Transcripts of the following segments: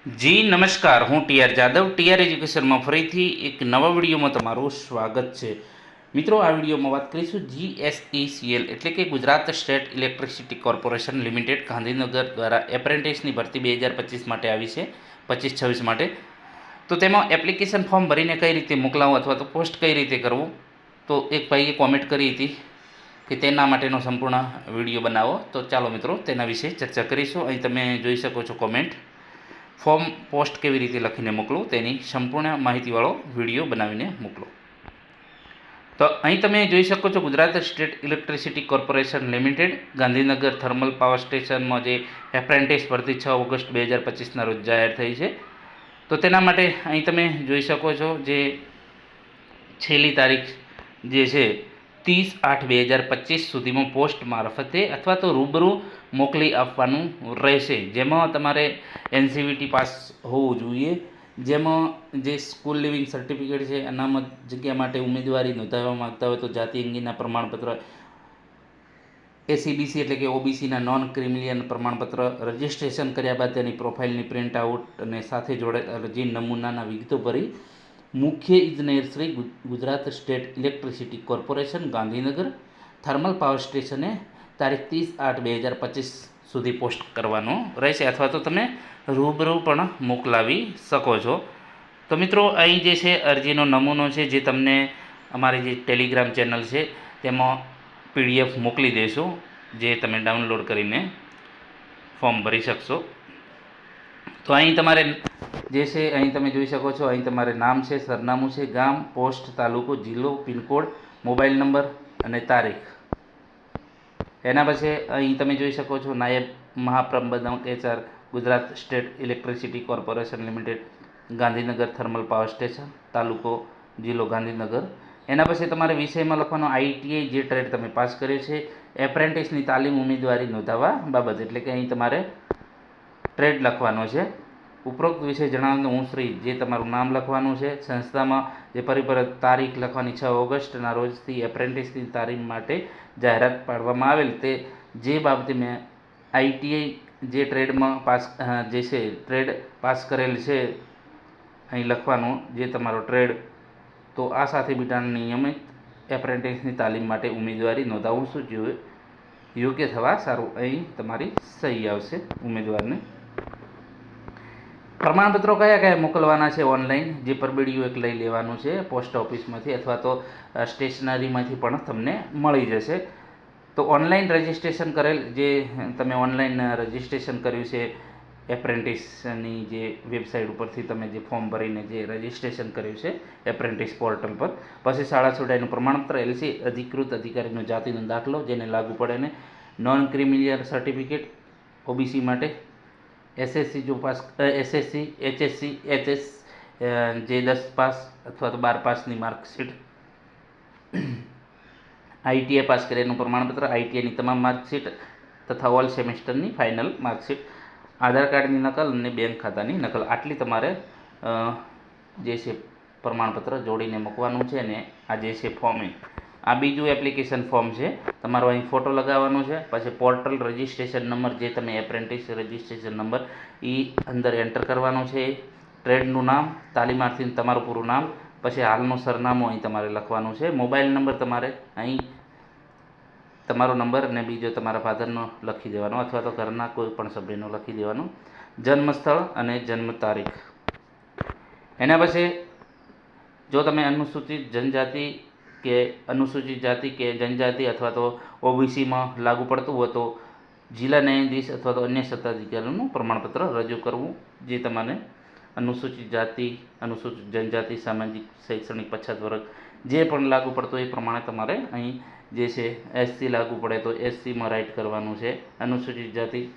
જી નમસ્કાર, હું TR Jadav TR એજ્યુકેશનમાં ફરીથી એક નવા વિડીયોમાં તમારું સ્વાગત છે. મિત્રો, આ વિડીયોમાં વાત કરીશું જીએસઈસીએલ એટલે કે Gujarat state electricity corporation limited Gandhinagar દ્વારા એપ્રેન્ટિસની ભરતી 2025 માટે આવી છે, 25-26 માટે. તો તેમાં એપ્લિકેશન ફોર્મ ભરીને કઈ રીતે મોકલાવવું અથવા તો પોસ્ટ કઈ રીતે કરવું, તો એક ભાઈએ કોમેન્ટ કરી હતી કે તેના માટેનો સંપૂર્ણ વિડીયો બનાવો. તો ચાલો મિત્રો, તેના વિશે ચર્ચા કરીશું. અહીં તમે જોઈ શકો છો કોમેન્ટ. ફોર્મ પોસ્ટ કેવી રીતે લખીને મોકલું તેની સંપૂર્ણ માહિતીવાળો વિડીયો બનાવીને મોકલો. તો અહીં તમે જોઈ શકો છો Gujarat state electricity corporation limited Gandhinagar thermal power સ્ટેશનમાં જે એપ્રેન્ટિસ ભરતી 6 ઓગસ્ટ 2025ના રોજ જાહેર થઈ છે. તો તેના માટે અહીં તમે જોઈ શકો છો જે છેલ્લી તારીખ જે છે 30/8/2025 સુધીમાં પોસ્ટ મારફતે અથવા તો રૂબરૂ મોકલી આપવાનું રહેશે. જેમાં તમારે એનસીવીટી પાસ હોવું જોઈએ, જેમાં જે સ્કૂલ લિવિંગ સર્ટિફિકેટ છે, અનામત જગ્યા માટે ઉમેદવારી નોંધાવવા માગતા હોય તો જાતિ અંગેના પ્રમાણપત્ર, એસીબીસી એટલે કે ઓબીસીના નોન ક્રિમિલિયન પ્રમાણપત્ર, રજિસ્ટ્રેશન કર્યા બાદ તેની પ્રોફાઇલની પ્રિન્ટ આઉટ અને સાથે જોડેલા અરજી નમૂનાના વિગતો ભરી મુખ્ય ઇજનેર Shri Gujarat state electricity corporation Gandhinagar thermal power સ્ટેશને તારીખ 30/8/2025 સુધી પોસ્ટ કરવાનો રહેશે, અથવા તો તમે રૂબરૂ પણ મોકલાવી શકો છો. તો મિત્રો, અહીં જે છે અરજીનો નમૂનો છે, જે તમને અમારી જે ટેલિગ્રામ ચેનલ છે તેમાં પીડીએફ મોકલી દઈશું, જે તમે ડાઉનલોડ કરીને ફોર્મ ભરી શકશો. તો અહીં તમારે જે છે, અહીં તમે જોઈ શકો છો, અહીં તમારે નામ છે, સરનામું છે, ગામ, પોસ્ટ, તાલુકો, જિલ્લો, પિનકોડ, મોબાઈલ નંબર અને તારીખ. એના પછી અહીં તમે જોઈ શકો છો નાયબ મહાપ્રબંધક HR Gujarat state electricity corporation limited Gandhinagar thermal power station, તાલુકો, જિલ્લો ગાંધીનગર. એના પછી તમારે વિષયમાં લખવાનો આઈટીઆઈ જે ટ્રેડ તમે પાસ કર્યો છે, એપ્રેન્ટિસની તાલીમ ઉમેદવારી નોંધાવવા બાબત, એટલે કે અહીં તમારે ટ્રેડ લખવાનો છે. ઉપરોક્ત વિષય જણાવવાનું હું શ્રી, જે તમારું નામ લખવાનું છે, સંસ્થામાં જે પરિપત્ર તારીખ લખવાની 6 ઓગસ્ટના રોજથી એપ્રેન્ટિસની તાલીમ માટે જાહેરાત પાડવામાં આવેલ તે જે બાબતે મેં આઈટીઆઈ જે ટ્રેડમાં પાસ જે છે ટ્રેડ પાસ કરેલ છે અહીં લખવાનું, જે તમારો ટ્રેડ. તો આ સાથે બીટાના નિયમિત એપ્રેન્ટિસની તાલીમ માટે ઉમેદવારી નોંધાવવું શું જોઈએ યોગ્ય થવા સારું, અહીં તમારી સહી આવશે ઉમેદવારને. પ્રમાણપત્રો કયા કયા મોકલવાના છે ઓનલાઈન, જે પરબીડિયું એક લઈ લેવાનું છે પોસ્ટ ઓફિસમાંથી અથવા તો સ્ટેશનરીમાંથી પણ તમને મળી જશે. તો ઓનલાઈન રજિસ્ટ્રેશન કરેલ, જે તમે ઓનલાઈન રજિસ્ટ્રેશન કર્યું છે એપ્રેન્ટિસની જે વેબસાઇટ ઉપરથી તમે જે ફોર્મ ભરીને જે રજિસ્ટ્રેશન કર્યું છે એપ્રેન્ટિસ પોર્ટલ પર, પછી શાળા છોડાઈનું પ્રમાણપત્ર, એલસી, અધિકૃત અધિકારીનો જાતિનો દાખલો જેને લાગુ પડે ને, નોન ક્રિમિલિયર સર્ટિફિકેટ ઓબીસી માટે, એસએસસી જો પાસ, એસએસસી, એચએસસી, એચએસ જે 10 પાસ અથવા તો 12 પાસની માર્કશીટ, આઈટીઆઈ પાસ કર્યાનું પ્રમાણપત્ર, આઈટીઆઈની તમામ માર્કશીટ તથા ઓલ સેમેસ્ટરની ફાઇનલ માર્કશીટ, આધાર કાર્ડની નકલ અને બેંક ખાતાની નકલ, આટલી તમારે જે છે પ્રમાણપત્ર જોડીને મૂકવાનું છે. અને આ જે છે ફોર્મ, આ બીજું એપ્લિકેશન ફોર્મ છે. તમારો અહીં ફોટો લગાવવાનો છે, પછી પોર્ટલ રજિસ્ટ્રેશન નંબર, જે તમે એપ્રેન્ટિસ રજિસ્ટ્રેશન નંબર એ અંદર એન્ટર કરવાનો છે, ટ્રેડનું નામ, તાલીમાર્થીનું તમારું પૂરું નામ, પછી હાલનું સરનામું અહીં તમારે લખવાનું છે, મોબાઈલ નંબર તમારે અહીં તમારો નંબર અને બીજો તમારા ફાધરનો લખી દેવાનો અથવા તો ઘરના કોઈ પણ સભ્યનો લખી દેવાનો, જન્મ સ્થળ અને જન્મ તારીખ. એના પછી જો તમે અનુસૂચિત જનજાતિ કે અનુસૂચિત જાતિ કે જનજાતિ અથવા તો ઓબીસીમાં લાગુ પડતું હોય તો જિલ્લા ન્યાયાધીશ અથવા તો અન્ય સત્તાધિકારીનું પ્રમાણપત્ર રજૂ કરવું, જે તમને અનુસૂચિત જાતિ, અનુસૂચિત જનજાતિ, સામાજિક શૈક્ષણિક પછાત વર્ગ જે પણ લાગુ પડતો એ પ્રમાણે તમારે અહીં જે છે એસસી લાગુ પડે તો એસસીમાં રાઇટ કરવાનું છે, અનુસૂચિત જાતિ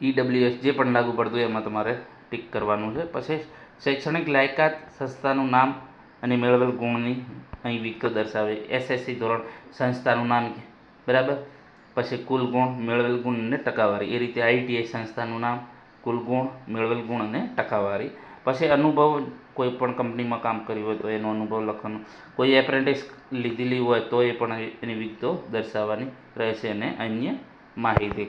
ઈડબ્લ્યુએસ જે પણ લાગુ પડતું એમાં તમારે ટિક કરવાનું છે. પછી શૈક્ષણિક લાયકાત, સંસ્થાનું નામ અને મેળવેલ ગુણની અહીં વિગતો દર્શાવે, એસએસસી ધોરણ, સંસ્થાનું નામ, બરાબર, પછી કુલ ગુણ, મેળવેલ ગુણ અને ટકાવારી, એ રીતે આઈટીઆઈ સંસ્થાનું નામ, કુલ ગુણ, મેળવેલ ગુણ અને ટકાવારી. પછી અનુભવ, કોઈ પણ કંપનીમાં કામ કર્યું હોય તો એનો અનુભવ લખવાનો, કોઈ એપ્રેન્ટિસ લીધેલી હોય તો એ પણ એની વિગતો દર્શાવવાની રહેશે અને અન્ય માહિતી.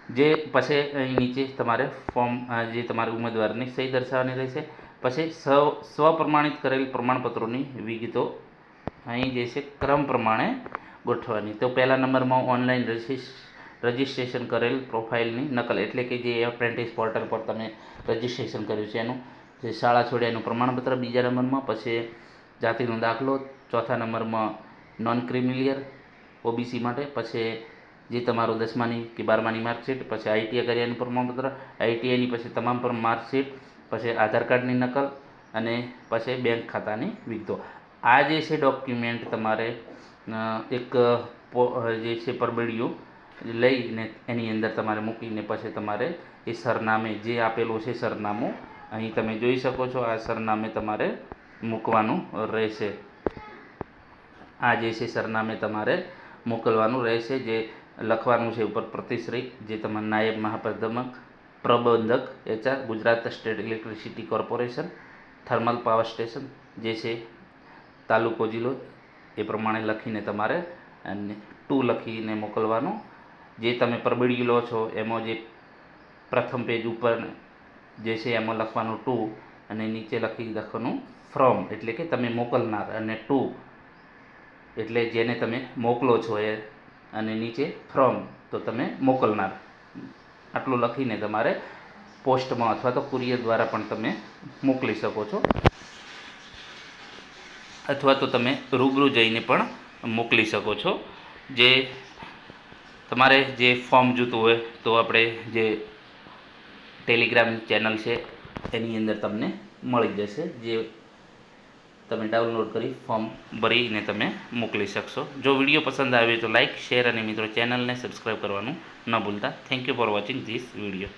જે પછી અહીં નીચે તમારે ફોર્મ જે તમારે ઉમેદવારની સહી દર્શાવવાની રહેશે. પછી સ્વપ્રમાણિત કરેલ પ્રમાણપત્રોની વિગતો અહીં જે છે ક્રમ પ્રમાણે ગોઠવવાની. તો પહેલા નંબરમાં ઓનલાઈન રજિસ્ટ્રેશન કરેલ પ્રોફાઇલની નકલ, એટલે કે જે એપ્રેન્ટિસ પોર્ટલ પર તમે રજિસ્ટ્રેશન કર્યું છે એનું જે શાળા છોડ્યાનું પ્રમાણપત્ર. બીજા નંબરમાં પછી જાતિનો દાખલો. ચોથા નંબરમાં નોન ક્રિમિલિયર ઓબીસી માટે. પછી જે તમારું 10માની કે 12માની માર્કશીટ. પછી આઈટીઆઈ કર્યાનું પ્રમાણપત્ર, આઈટીઆઈની પછી તમામ પર માર્કશીટ, પછી આધાર કાર્ડની નકલ અને પછી બેંક ખાતાની વિગતો. આ જે છે ડોક્યુમેન્ટ તમારે એક જે છે પરબડિયું લઈને એની અંદર તમારે મૂકીને પછી તમારે એ સરનામે જે આપેલું છે સરનામું અહીં તમે જોઈ શકો છો, આ સરનામે તમારે મૂકવાનું રહેશે. આ જે છે સરનામે તમારે મોકલવાનું રહેશે. જે લખવાનું છે ઉપર પ્રતિશ્રી, જે તમારા નાયબ પ્રબંધક HR, Gujarat state electricity corporation, thermal power station જે છે તાલુકો જિલ્લો, એ પ્રમાણે લખીને તમારે અને 2 લખીને મોકલવાનું. જે તમે પરબડિયું લો છો એમાં જે પ્રથમ પેજ ઉપર જે છે એમાં લખવાનું 2 અને નીચે લખવાનું ફ્રોમ, એટલે કે તમે મોકલનાર, અને 2 એટલે જેને તમે મોકલો છો એ, અને નીચે ફ્રોમ તો તમે મોકલનાર. આટલું લખીને તમારે પોસ્ટમાં અથવા તો કુરિયર દ્વારા પણ તમે મોકલી શકો છો, અથવા તો તમે રૂબરૂ જઈને પણ મોકલી શકો છો. જે તમારે જે ફોર્મ જોઈતું હોય તો આપણે જે ટેલિગ્રામ ચેનલ છે એની અંદર તમને મળી જશે, જે તમે ડાઉનલોડ કરી ફોર્મ ભરીને તમે મોકલી શકશો. જો વિડીયો પસંદ આવે તો લાઇક, શેર અને મિત્રો ચેનલને સબસ્ક્રાઈબ કરવાનું ન ભૂલતા. Thank you for watching this video.